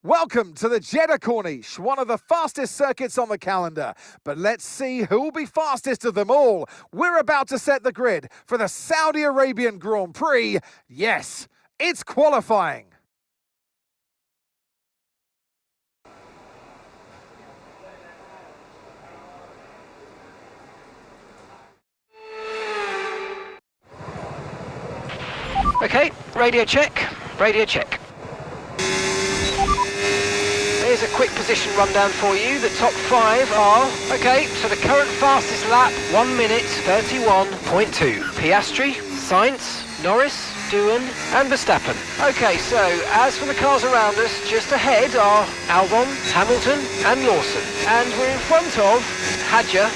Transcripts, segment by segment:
Welcome to the Jeddah Corniche, one of the fastest circuits on the calendar. But let's see who'll be fastest of them all. We're about to set the grid for the Saudi Arabian Grand Prix. Yes, it's qualifying. Okay, radio check, radio check. Here's a quick position rundown for you. The top five are, so the current fastest lap, 1 minute 31.2. Piastri, Sainz, Norris, Doohan and Verstappen. Okay, so as for the cars around us, just ahead are Albon, Hamilton and Lawson. And we're in front of Hadja.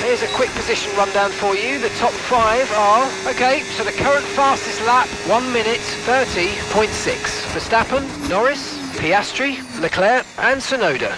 Here's a quick position rundown for you. The top five are, so the current fastest lap, 1 minute 30.6. Verstappen, Norris, Piastri, Leclerc and Tsunoda.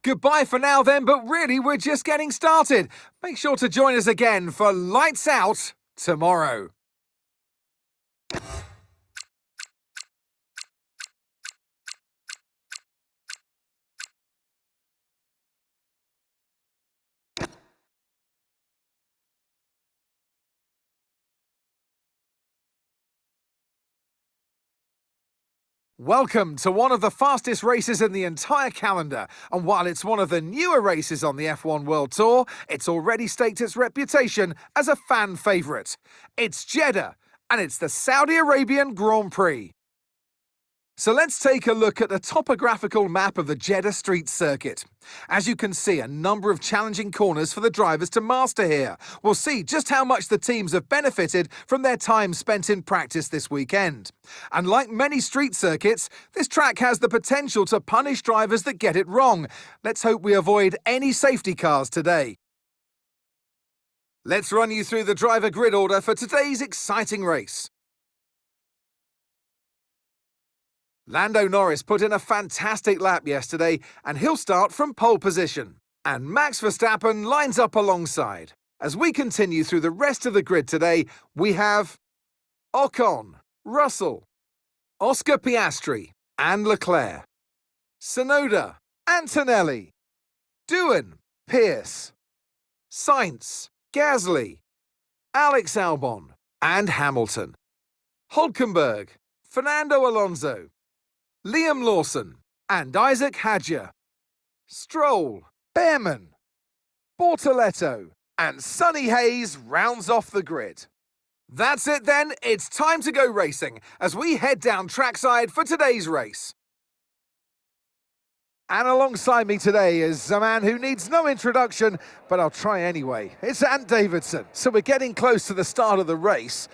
Goodbye for now then, but really we're just getting started. Make sure to join us again for Lights Out tomorrow. Welcome to one of the fastest races in the entire calendar, and while it's one of the newer races on the F1 World Tour, it's already staked its reputation as a fan favourite. It's Jeddah, and it's the Saudi Arabian Grand Prix. So let's take a look at the topographical map of the Jeddah Street Circuit. As you can see, a number of challenging corners for the drivers to master here. We'll see just how much the teams have benefited from their time spent in practice this weekend. And like many street circuits, this track has the potential to punish drivers that get it wrong. Let's hope we avoid any safety cars today. Let's run you through the driver grid order for today's exciting race. Lando Norris put in a fantastic lap yesterday, and he'll start from pole position. And Max Verstappen lines up alongside. As we continue through the rest of the grid today, we have Ocon, Russell, Oscar Piastri and Leclerc, Tsunoda, Antonelli, Doohan, Pearce, Sainz, Gasly, Alex Albon and Hamilton, Hülkenberg, Fernando Alonso, Liam Lawson and Isaac Hadjar, Stroll, Behrman, Bortoletto and Sonny Hayes rounds off the grid. That's it then, it's time to go racing as we head down trackside for today's race. And alongside me today is a man who needs no introduction, but I'll try anyway. It's Ant Davidson. So we're getting close to the start of the race.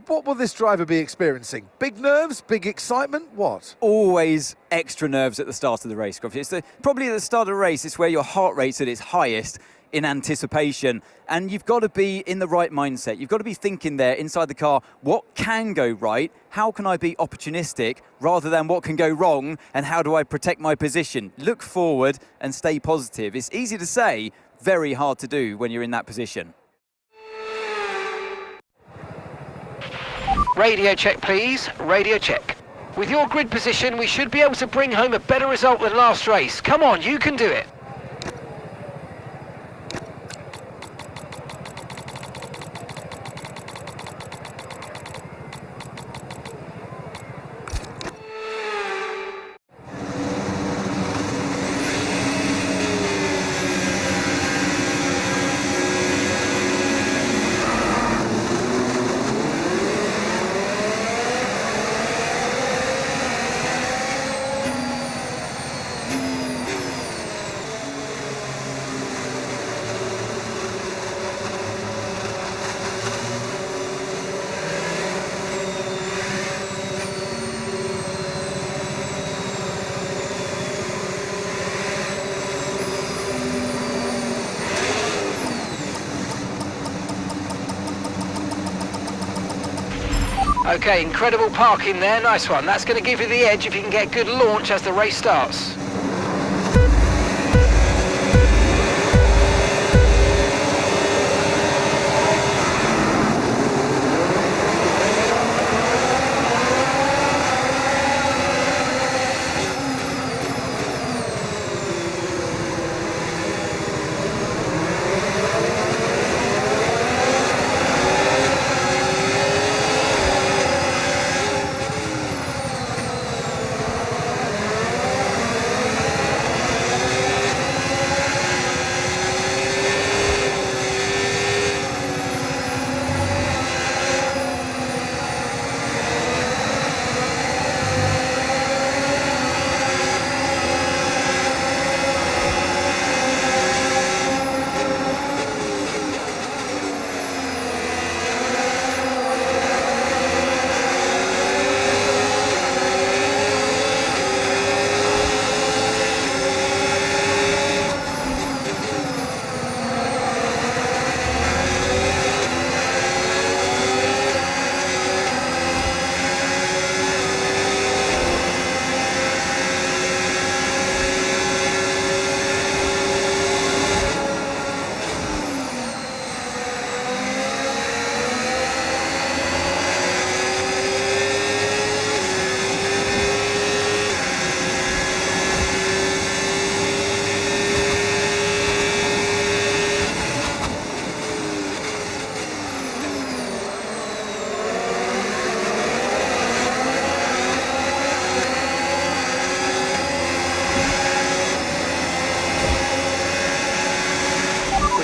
What will this driver be experiencing? Big nerves? Big excitement? What? Always extra nerves at the start of the race, Grumpy. It's probably at the start of the race, it's where your heart rate's at its highest in anticipation. And you've got to be in the right mindset. You've got to be thinking there inside the car, what can go right? How can I be opportunistic rather than what can go wrong? And how do I protect my position? Look forward and stay positive. It's easy to say, very hard to do when you're in that position. Radio check, please. Radio check. With your grid position, we should be able to bring home a better result than last race. Come on, you can do it. Okay, incredible parking there, nice one. That's going to give you the edge if you can get good launch as the race starts.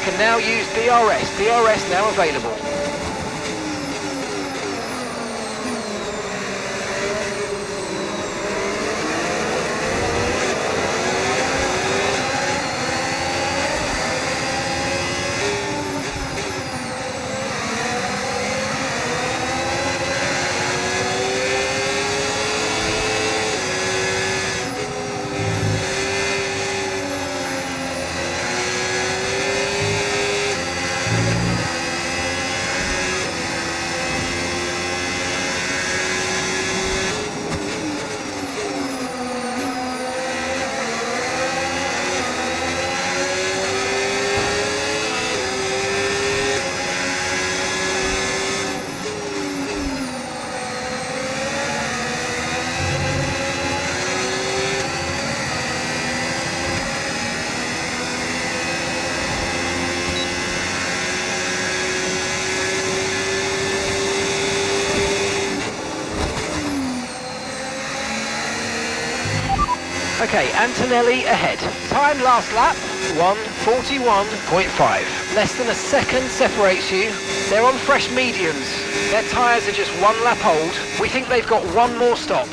Can now use DRS. DRS now available. Okay, Antonelli ahead. Time last lap, 1:41.5. Less than a second separates you. They're on fresh mediums. Their tyres are just 1 lap old. We think they've got one more stop.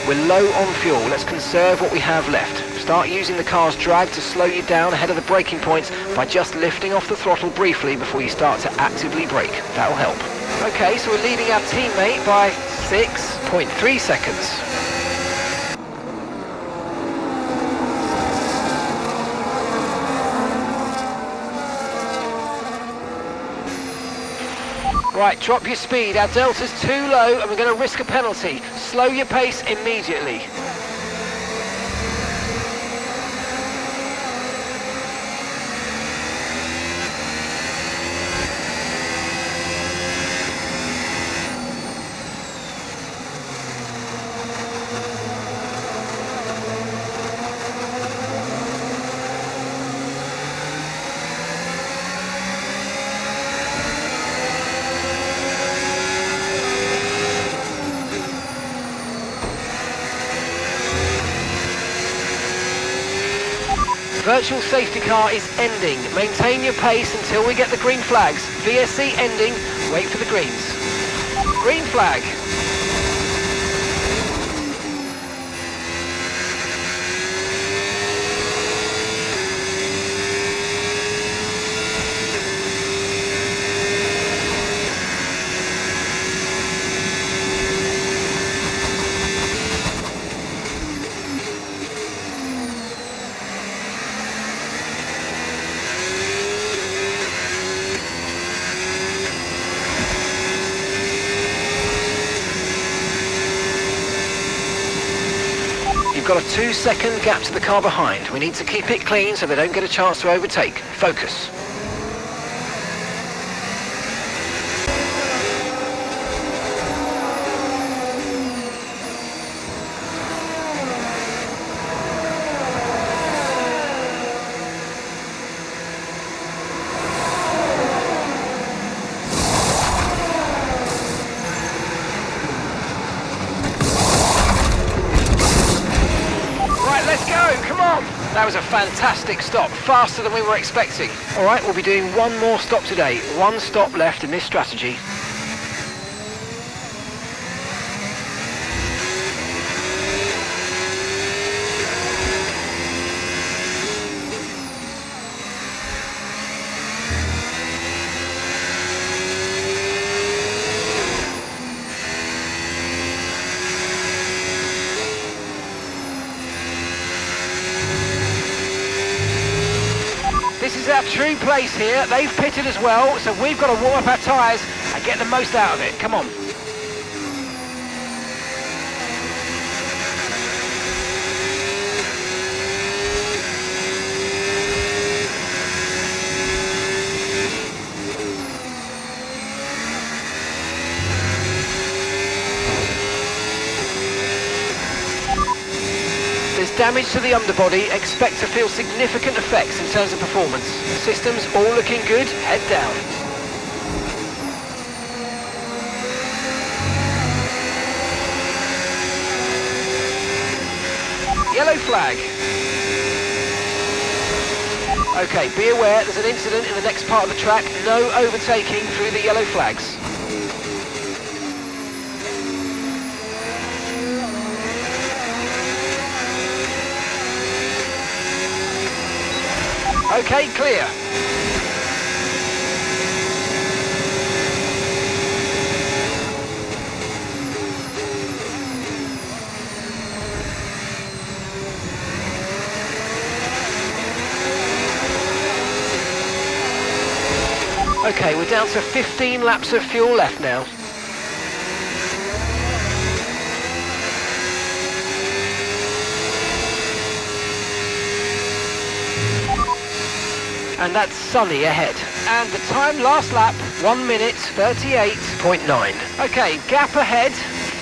We're low on fuel, let's conserve what we have left. Start using the car's drag to slow you down ahead of the braking points by just lifting off the throttle briefly before you start to actively brake. That'll help. Okay, so we're leading our teammate by 6.3 seconds. Right, drop your speed. Our delta's too low and we're going to risk a penalty. Slow your pace immediately. Virtual safety car is ending. Maintain your pace until we get the green flags. VSC ending. Wait for the greens. Green flag. Got a 2-second gap to the car behind. We need to keep it clean so they don't get a chance to overtake. Focus. That was a fantastic stop, faster than we were expecting. All right, we'll be doing one more stop today. One stop left in this strategy. This is our true place here. They've pitted as well, so we've got to warm up our tyres and get the most out of it. Come on. damage to the underbody, expect to feel significant effects in terms of performance. Systems all looking good, head down. Yellow flag. Okay, be aware there's an incident in the next part of the track. No overtaking through the yellow flags. Okay, clear. Okay, we're down to 15 laps of fuel left now. And that's sunny ahead. And the time last lap, 1 minute 38.9. Okay, gap ahead,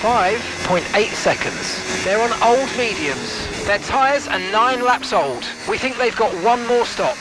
5.8 seconds. They're on old mediums. Their tyres are 9 laps old. We think they've got one more stop.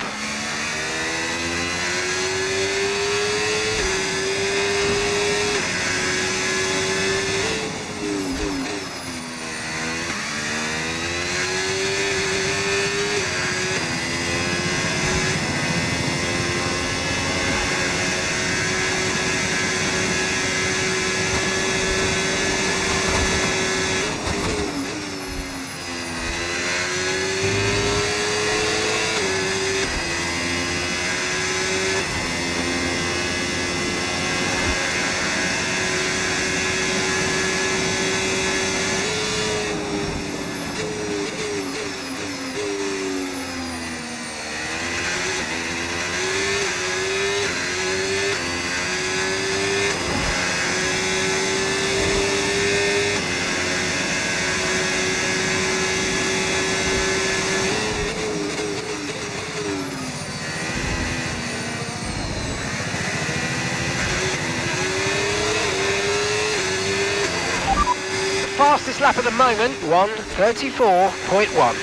Fastest lap at the moment, 1:34.1.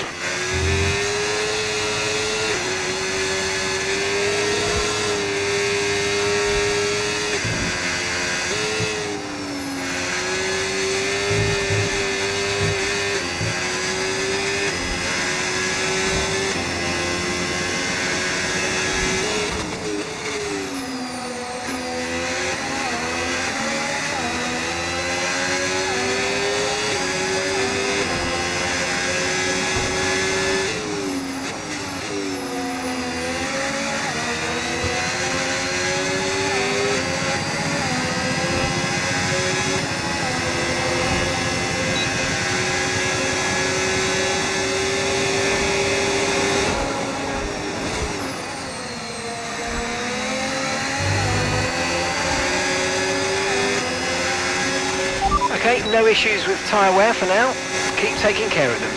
Okay, no issues with tyre wear for now. Keep taking care of them.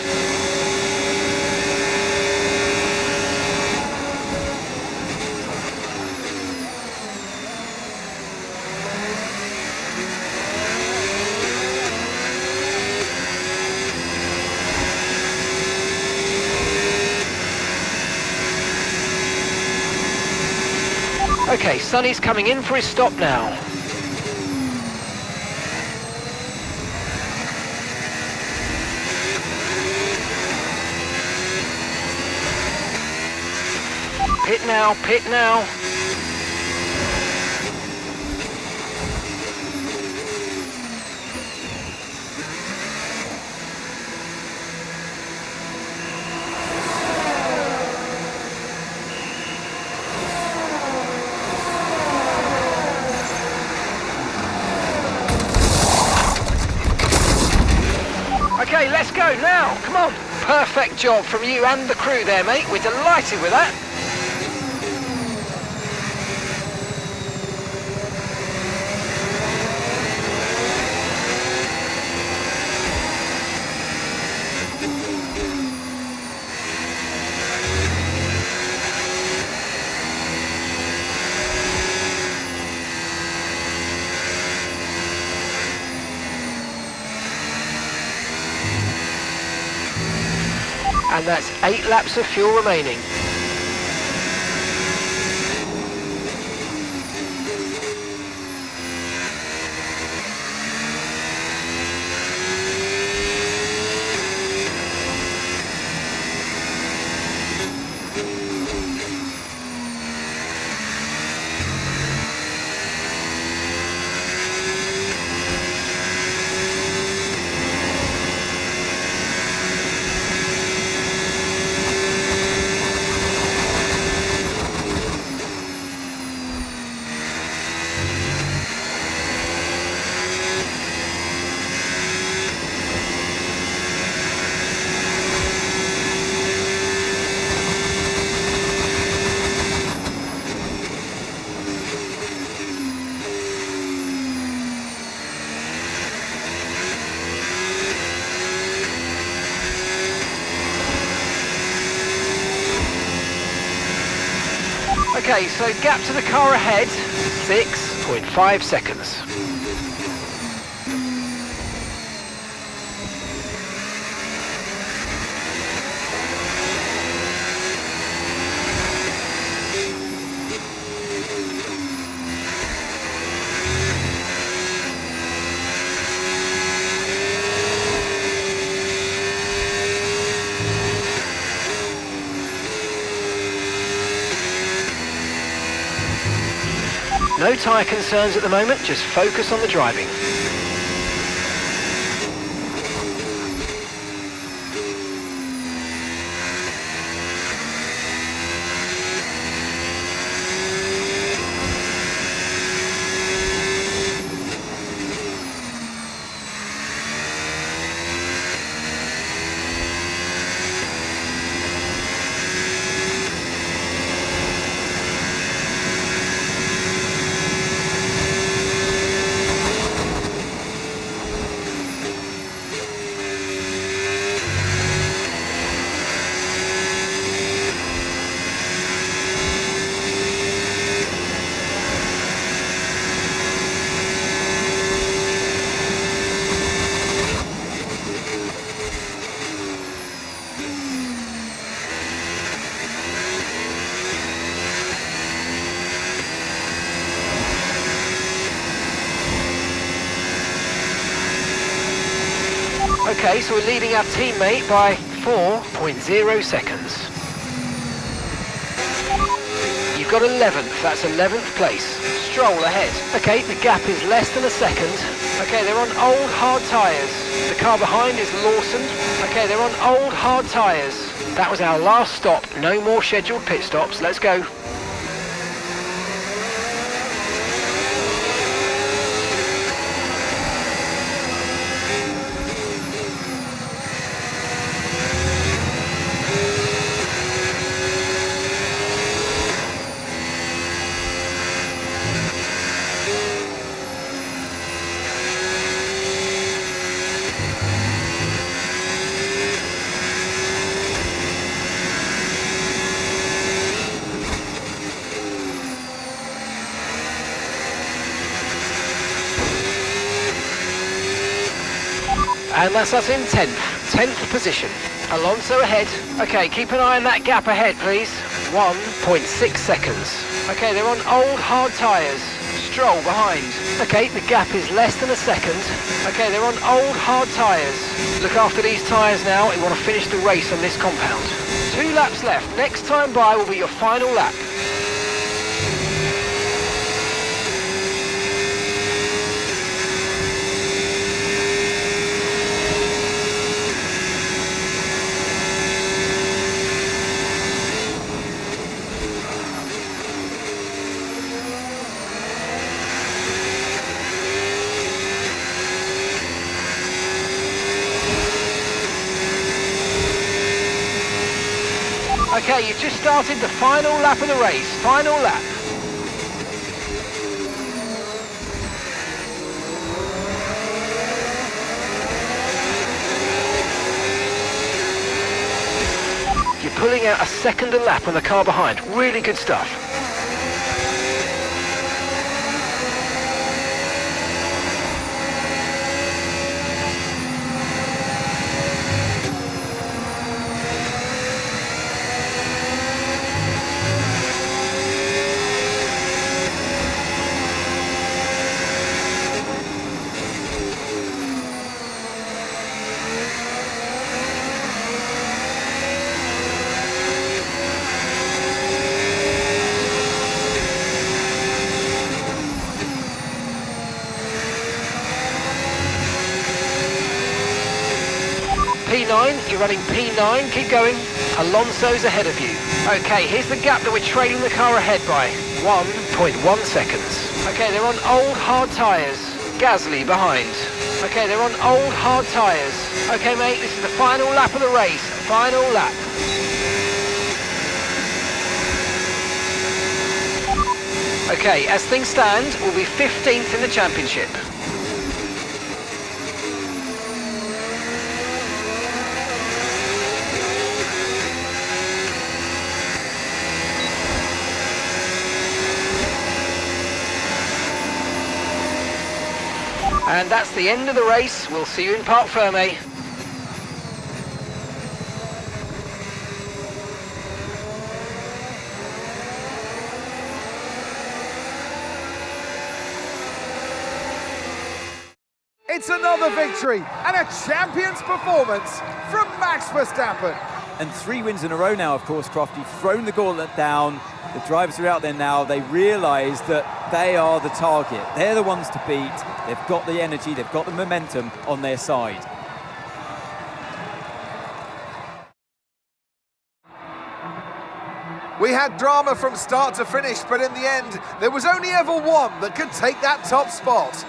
Okay, Sonny's coming in for his stop now. Pit now, pit now. Okay, let's go now, come on. Perfect job from you and the crew there, mate. We're delighted with that. And that's 8 laps of fuel remaining. Okay, so gap to the car ahead, 6.5 seconds. No tyre concerns at the moment, just focus on the driving. Okay, so we're leading our teammate by 4.0 seconds. You've got 11th, that's 11th place. Stroll ahead. Okay, the gap is less than a second. Okay, they're on old hard tyres. The car behind is Lawson. Okay, they're on old hard tyres. That was our last stop. No more scheduled pit stops. Let's go. And that's us in 10th position. Alonso ahead. Okay, keep an eye on that gap ahead, please. 1.6 seconds. Okay, they're on old hard tyres. Stroll behind. Okay, the gap is less than a second. Okay, they're on old hard tyres. Look after these tyres now. We want to finish the race on this compound. 2 laps left. Next time by will be your final lap. Okay, you've just started the final lap of the race. Final lap. You're pulling out a second a lap on the car behind. Really good stuff. P9, you're running P9, keep going. Alonso's ahead of you. Okay, here's the gap that we're trailing the car ahead by. 1.1 seconds. Okay, they're on old hard tyres. Gasly behind. Okay, they're on old hard tyres. Okay, mate, this is the final lap of the race. Final lap. Okay, as things stand, we'll be 15th in the championship. And that's the end of the race. We'll see you in Parc Fermé. It's another victory and a champion's performance from Max Verstappen. And 3 wins in a row now, of course, Croft. You've thrown the gauntlet down. The drivers are out there now. They realise that they are the target. They're the ones to beat. They've got the energy, they've got the momentum on their side. We had drama from start to finish, but in the end, there was only ever one that could take that top spot.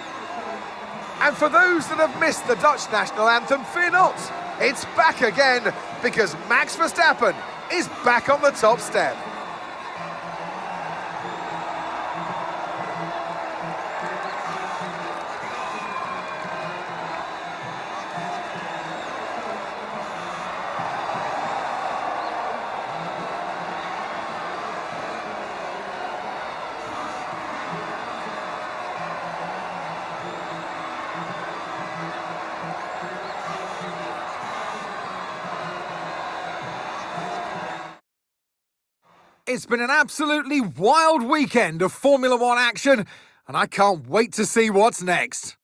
And for those that have missed the Dutch national anthem, fear not. It's back again, because Max Verstappen is back on the top step. It's been an absolutely wild weekend of Formula One action, and I can't wait to see what's next.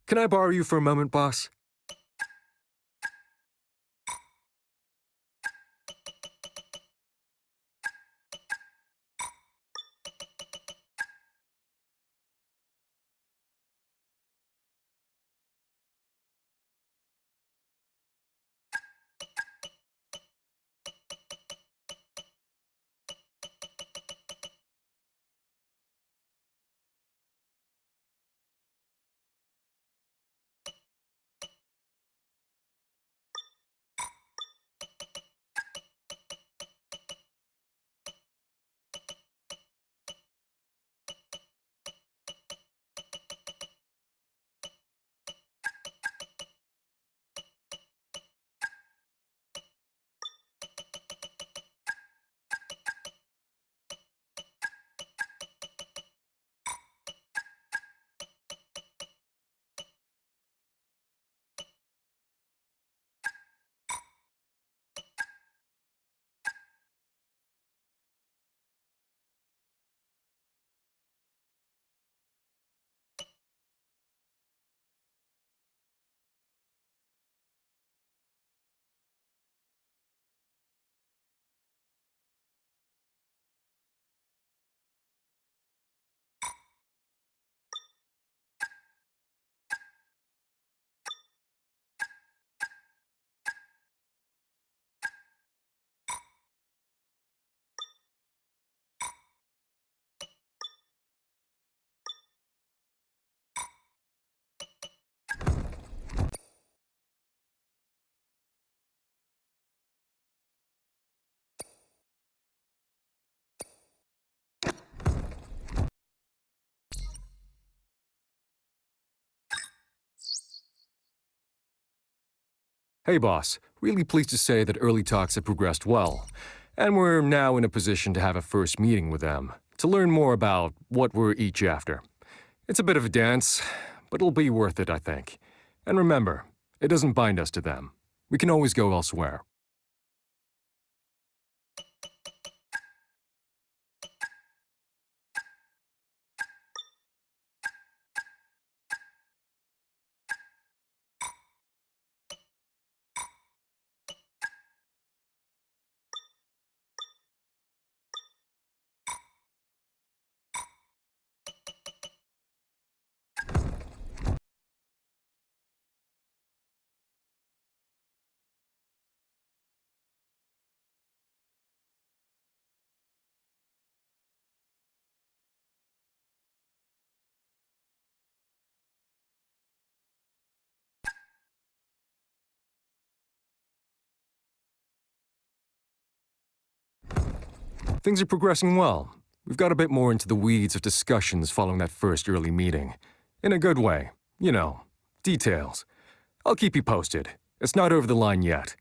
Can I borrow you for a moment, boss? Hey boss, really pleased to say that early talks have progressed well, and we're now in a position to have a first meeting with them, to learn more about what we're each after. It's a bit of a dance, but it'll be worth it, I think. And remember, it doesn't bind us to them. We can always go elsewhere. Things are progressing well. We've got a bit more into the weeds of discussions following that first early meeting. In a good way. You know, details. I'll keep you posted. It's not over the line yet.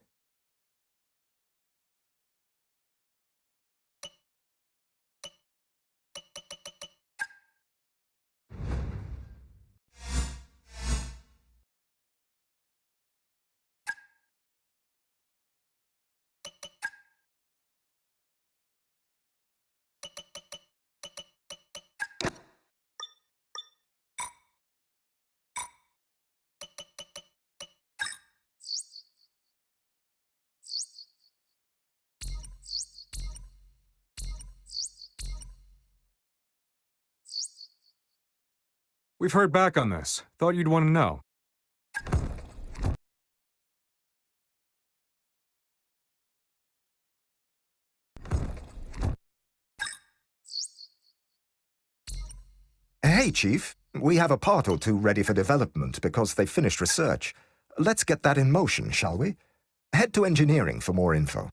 We've heard back on this. Thought you'd want to know. Hey, Chief. We have a part or two ready for development because they've finished research. Let's get that in motion, shall we? Head to engineering for more info.